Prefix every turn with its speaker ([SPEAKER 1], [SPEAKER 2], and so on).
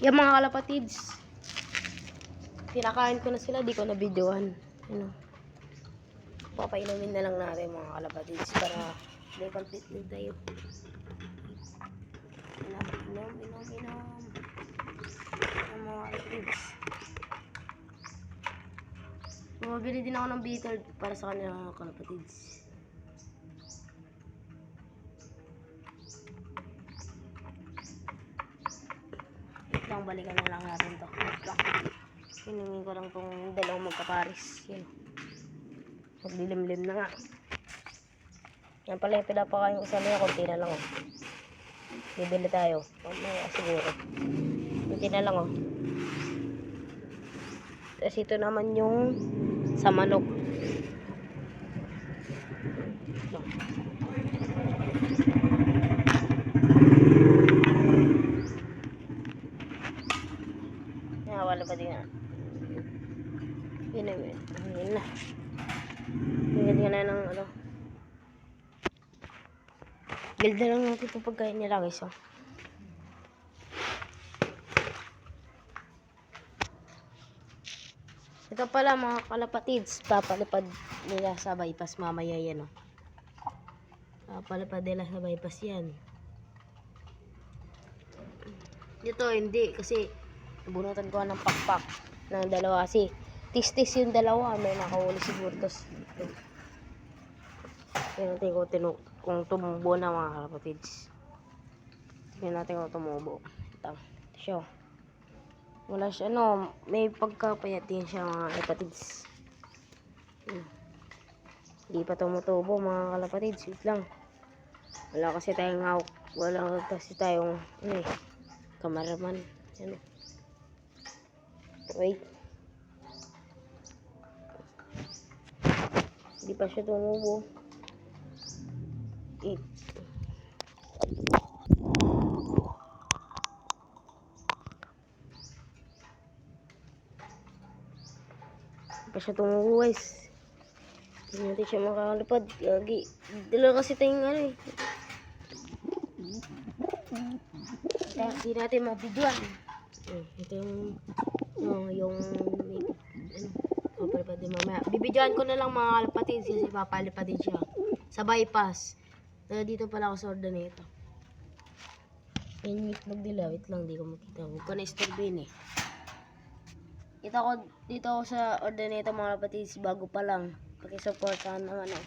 [SPEAKER 1] Yung mga kalapatids, pinakain ko na sila, di ko na videohan. Ano, papainumin na lang natin mga kalapatids para may complete din tayo. Inom. Ang mga kalapatids. Bumabili din ako ng bitter para sa kanila mga kalapatids. Balikan na lang natin to. Hinungin ko lang tong dalawang magkaparis. Yan. Maglilimlim na nga. Yan pala yung pinapakain ko sa mga konti na lang oh. Bibili tayo. Mamaya siguro. Konti na lang oh. Tapos ito naman yung sa manok. Wala pa din yan. Yun na. Bigyan na ng ano. Build na lang natin itong pagkain nila guys. Oh. Ito pala mga kalapatids. Papalipad nila sa bypass mamaya yan. Oh. Papalipad nila sa bypass yan. Dito hindi kasi bunutan ko ng pakpak ng dalawa kasi tis-tis yung dalawa, may nakahuli siguro. Tapos tingnan natin kung tumubo na mga kalapatids. Tingnan natin kung tumubo. Ito siya, wala siya no, may pagkapayat din siya mga kalapatids. Hindi pa tumutubo mga kalapatids. Wait lang, wala kasi tayong hawak, wala kasi tayong kameraman. Yan. Wait. Hindi pa siya tumubo. Hindi pa siya tumubo guys. Hindi natin siya makakalapad. Gagi. Dala kasi tayong ano eh. Hindi natin mabidyoan. Ito yung papalipad din mamaya. Bibidyoan ko na lang mga kalapatids kasi papalipad din siya sa bypass. Dito pala ako sa ordaneta. Yan yung itlog nila. Wait lang, di ko makita. Huwag ko na istorbin eh. Dito ako sa ordaneta mga kalapatids bago pa lang. Pakisuportahan naman oh.